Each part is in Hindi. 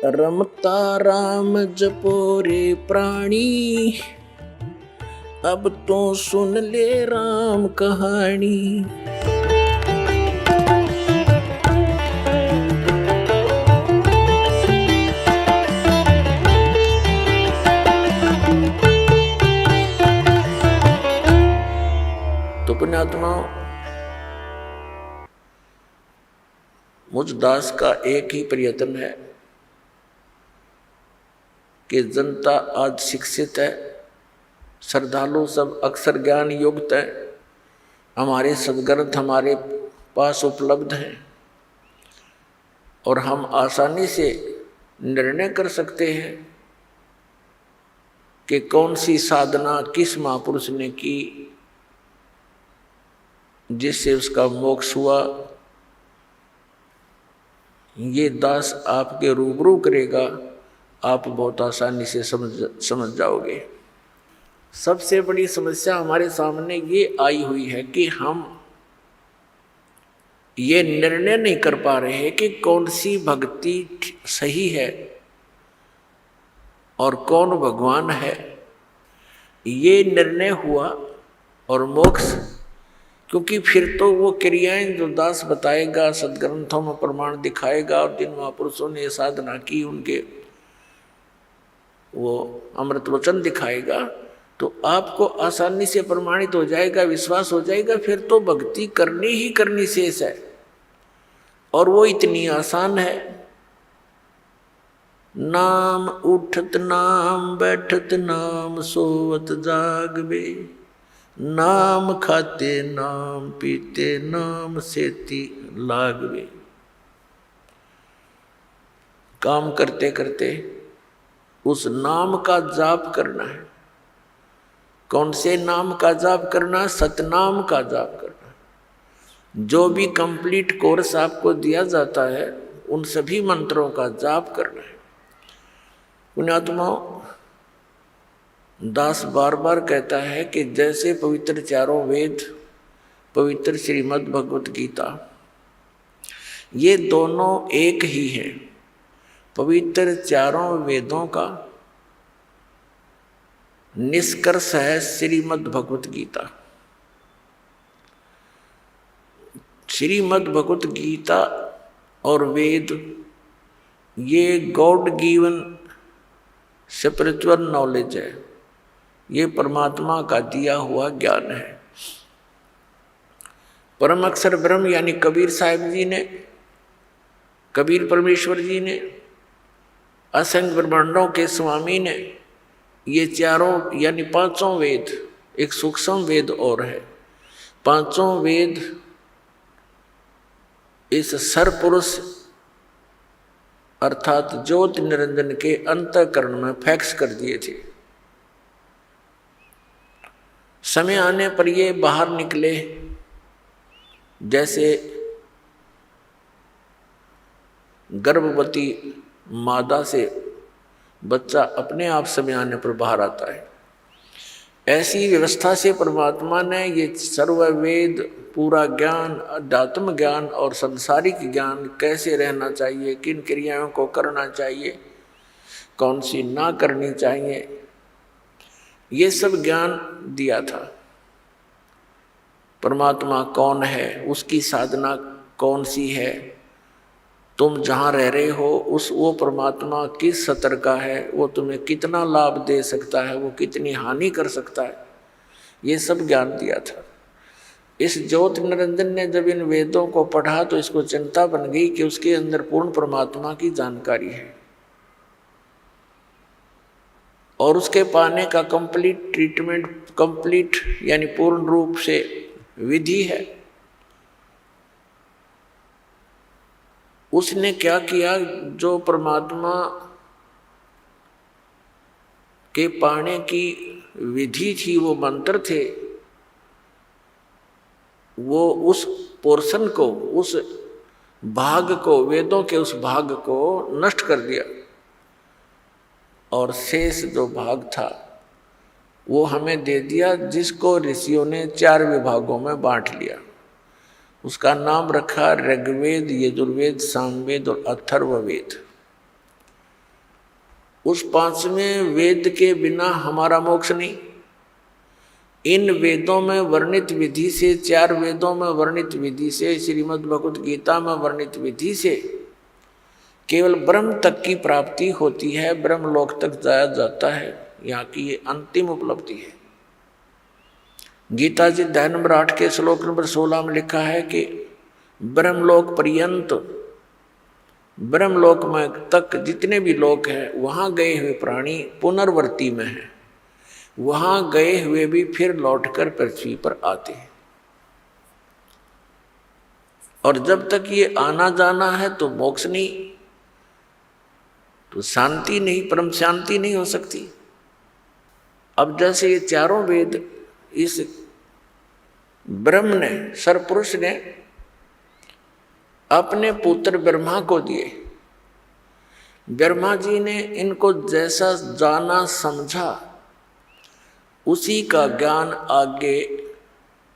रमता राम जपो रे प्राणी, अब तो सुन ले राम कहानी। तो पुण्यात्मा, मुझ दास का एक ही प्रयत्न है कि जनता आज शिक्षित है, श्रद्धालु सब अक्षर ज्ञान युक्त है, हमारे सद्ग्रंथ हमारे पास उपलब्ध हैं और हम आसानी से निर्णय कर सकते हैं कि कौन सी साधना किस महापुरुष ने की जिससे उसका मोक्ष हुआ। ये दास आपके रूबरू करेगा, आप बहुत आसानी से समझ जाओगे। सबसे बड़ी समस्या हमारे सामने ये आई हुई है कि हम ये निर्णय नहीं कर पा रहे हैं कि कौन सी भक्ति सही है और कौन भगवान है। ये निर्णय हुआ और मोक्ष, क्योंकि फिर तो वो क्रियाएं जो दास बताएगा, सदग्रंथों में प्रमाण दिखाएगा और जिन महापुरुषों ने साधना की उनके वो अमृत वचन दिखाएगा, तो आपको आसानी से प्रमाणित हो जाएगा, विश्वास हो जाएगा। फिर तो भक्ति करनी ही करनी शेष है और वो इतनी आसान है। नाम उठत नाम बैठत नाम सोवत जागवे, नाम खाते नाम पीते नाम सेती लागवे। काम करते करते उस नाम का जाप करना है। कौन से नाम का जाप करना? सतनाम का जाप करना। जो भी कंप्लीट कोर्स आपको दिया जाता है उन सभी मंत्रों का जाप करना है। पुण्यात्माओं, दास बार बार कहता है कि जैसे पवित्र चारों वेद, पवित्र श्रीमद् भगवत गीता, ये दोनों एक ही हैं। पवित्र चारों वेदों का निष्कर्ष है श्रीमद् भगवत गीता। श्रीमद् भगवत गीता और वेद ये गॉड गिवन स्पिरिचुअल नॉलेज है, ये परमात्मा का दिया हुआ ज्ञान है। परम अक्षर ब्रह्म यानी कबीर साहिब जी ने, कबीर परमेश्वर जी ने, असंख्य ब्रह्मांडों के स्वामी ने ये चारों यानी पांचों वेद, एक सूक्ष्म वेद और है, पांचों वेद इस सरपुरुष अर्थात ज्योति निरंजन के अंतःकरण में फैक्स कर दिए थे। समय आने पर ये बाहर निकले, जैसे गर्भवती मादा से बच्चा अपने आप समय आने पर बाहर आता है, ऐसी व्यवस्था से परमात्मा ने ये सर्व वेद, पूरा ज्ञान, अध्यात्म ज्ञान और संसारिक ज्ञान, कैसे रहना चाहिए, किन क्रियाओं को करना चाहिए, कौन सी ना करनी चाहिए, ये सब ज्ञान दिया था। परमात्मा कौन है, उसकी साधना कौन सी है, तुम जहाँ रह रहे हो उस वो परमात्मा किस स्तर का है, वो तुम्हें कितना लाभ दे सकता है, वो कितनी हानि कर सकता है, ये सब ज्ञान दिया था। इस ज्योति निरंजन ने जब इन वेदों को पढ़ा तो इसको चिंता बन गई कि उसके अंदर पूर्ण परमात्मा की जानकारी है और उसके पाने का कंप्लीट ट्रीटमेंट, कंप्लीट यानी पूर्ण रूप से विधि है। उसने क्या किया, जो परमात्मा के पाने की विधि थी, वो मंत्र थे, वो उस पोर्शन को, उस भाग को, वेदों के उस भाग को नष्ट कर दिया और शेष जो भाग था वो हमें दे दिया, जिसको ऋषियों ने 4 विभागों में बांट लिया। उसका नाम रखा ऋग्वेद, यजुर्वेद, सामवेद और अथर्ववेद। उस पांचवें वेद के बिना हमारा मोक्ष नहीं। इन वेदों में वर्णित विधि से, 4 वेदों में वर्णित विधि से, श्रीमद् भगवत गीता में वर्णित विधि से केवल ब्रह्म तक की प्राप्ति होती है, ब्रह्मलोक तक जाया जाता है। यहाँ की ये अंतिम उपलब्धि है। गीता जी अध्याय नंबर 8 के श्लोक नंबर 16 में लिखा है कि ब्रह्मलोक पर्यंत, ब्रह्मलोक में तक जितने भी लोक हैं वहाँ गए हुए प्राणी पुनर्वर्ती में हैं, वहाँ गए हुए भी फिर लौटकर पृथ्वी पर आते हैं। और जब तक ये आना जाना है तो मोक्ष नहीं, तो शांति नहीं, परम शांति नहीं हो सकती। अब जैसे ये चारों वेद इस ब्रह्म ने, सरपुरुष ने अपने पुत्र ब्रह्मा को दिए। ब्रह्मा जी ने इनको जैसा जाना समझा उसी का ज्ञान आगे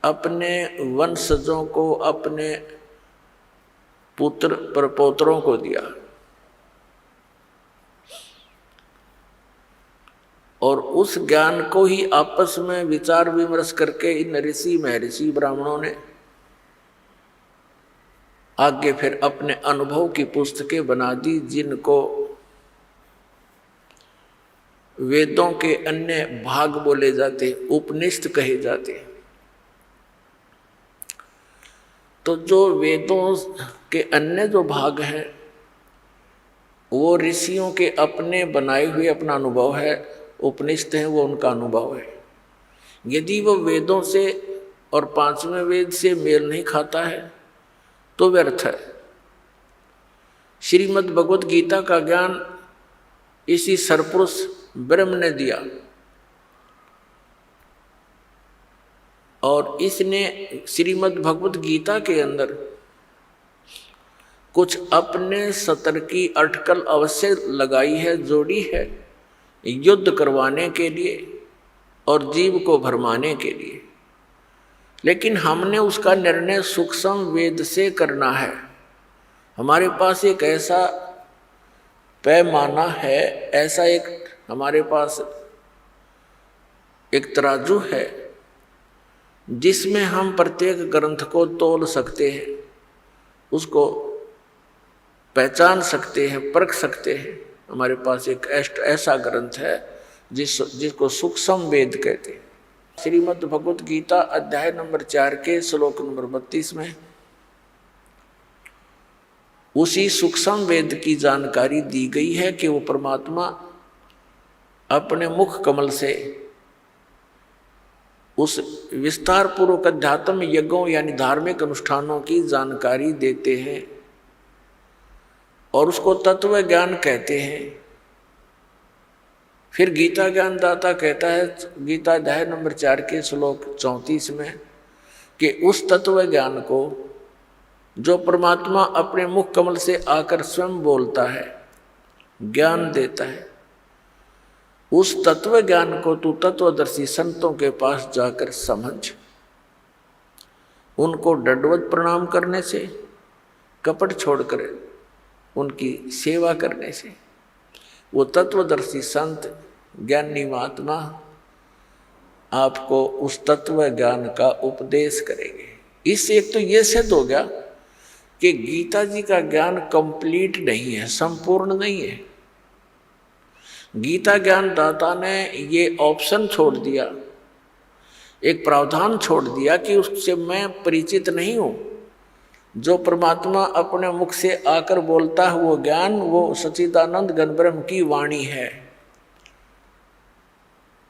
अपने वंशजों को, अपने पुत्र प्रपौत्रों को दिया। और उस ज्ञान को ही आपस में विचार विमर्श करके इन ऋषि महर्षि ब्राह्मणों ने आगे फिर अपने अनुभव की पुस्तकें बना दी, जिनको वेदों के अन्य भाग बोले जाते, उपनिषद कहे जाते। तो जो वेदों के अन्य जो भाग हैं वो ऋषियों के अपने बनाए हुए अपना अनुभव है, उपनिषद है वो उनका अनुभव है। यदि वो वेदों से और 5वें वेद से मेल नहीं खाता है तो व्यर्थ है। श्रीमद् भगवत गीता का ज्ञान इसी सरपुरुष ब्रह्म ने दिया और इसने श्रीमद् भगवत गीता के अंदर कुछ अपने सतर की अटकल अवश्य लगाई है, जोड़ी है, युद्ध करवाने के लिए और जीव को भरमाने के लिए। लेकिन हमने उसका निर्णय सूक्ष्म वेद से करना है। हमारे पास एक ऐसा पैमाना है, ऐसा एक हमारे पास एक तराजू है जिसमें हम प्रत्येक ग्रंथ को तौल सकते हैं, उसको पहचान सकते हैं, परख सकते हैं। हमारे पास एक ऐसा ग्रंथ है जिसको सूक्ष्म वेद कहते हैं। श्रीमद् भगवत गीता अध्याय नंबर 4 के श्लोक नंबर 32 में उसी सूक्ष्म वेद की जानकारी दी गई है कि वो परमात्मा अपने मुख कमल से उस विस्तार पूर्वक अध्यात्म यज्ञों यानी धार्मिक अनुष्ठानों की जानकारी देते हैं और उसको तत्व ज्ञान कहते हैं। फिर गीता ज्ञान दाता कहता है गीता अध्याय नंबर 4 के श्लोक 34 में कि उस तत्व ज्ञान को जो परमात्मा अपने मुख कमल से आकर स्वयं बोलता है, ज्ञान देता है, उस तत्व ज्ञान को तू तत्वदर्शी संतों के पास जाकर समझ। उनको दंडवत प्रणाम करने से, कपट छोड़कर उनकी सेवा करने से वो तत्वदर्शी संत ज्ञानी महात्मा आपको उस तत्व ज्ञान का उपदेश करेंगे। इससे एक तो ये सिद्ध हो गया कि गीता जी का ज्ञान कंप्लीट नहीं है, संपूर्ण नहीं है। गीता ज्ञान दाता ने ये ऑप्शन छोड़ दिया, एक प्रावधान छोड़ दिया कि उससे मैं परिचित नहीं हूं। जो परमात्मा अपने मुख से आकर बोलता है वो ज्ञान, वो सच्चिदानंद घन ब्रह्म की वाणी है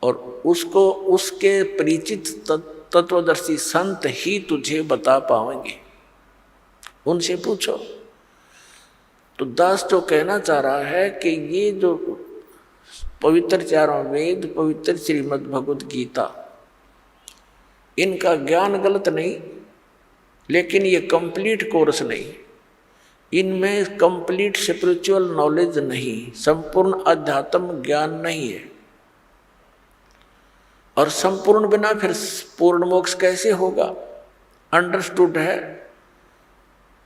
और उसको उसके परिचित तत्वदर्शी संत ही तुझे बता पाएंगे। उनसे पूछो। तो दास जो कहना चाह रहा है कि ये जो पवित्र चारों वेद, पवित्र श्रीमद् भगवत गीता, इनका ज्ञान गलत नहीं, लेकिन ये कंप्लीट कोर्स नहीं, इनमें कंप्लीट स्पिरिचुअल नॉलेज नहीं, संपूर्ण अध्यात्म ज्ञान नहीं है। और संपूर्ण बिना फिर पूर्ण मोक्ष कैसे होगा? अंडरस्टूड है,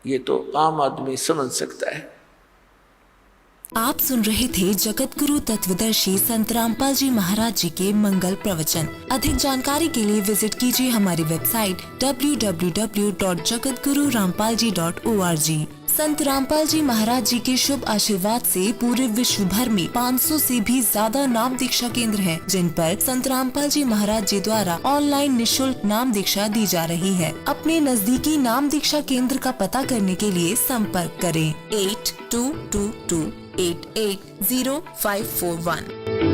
ये तो आम आदमी समझ सकता है। आप सुन रहे थे जगत गुरु तत्वदर्शी संत रामपाल जी महाराज जी के मंगल प्रवचन। अधिक जानकारी के लिए विजिट कीजिए हमारी वेबसाइट www.jagatgururampalji.org। संत रामपाल जी महाराज जी के शुभ आशीर्वाद से पूरे विश्व भर में 500 से भी ज्यादा नाम दीक्षा केंद्र हैं, जिन पर संत रामपाल जी महाराज जी द्वारा ऑनलाइन निशुल्क नाम दीक्षा दी जा रही है। अपने नजदीकी नाम दीक्षा केंद्र का पता करने के लिए संपर्क करें 8222880541।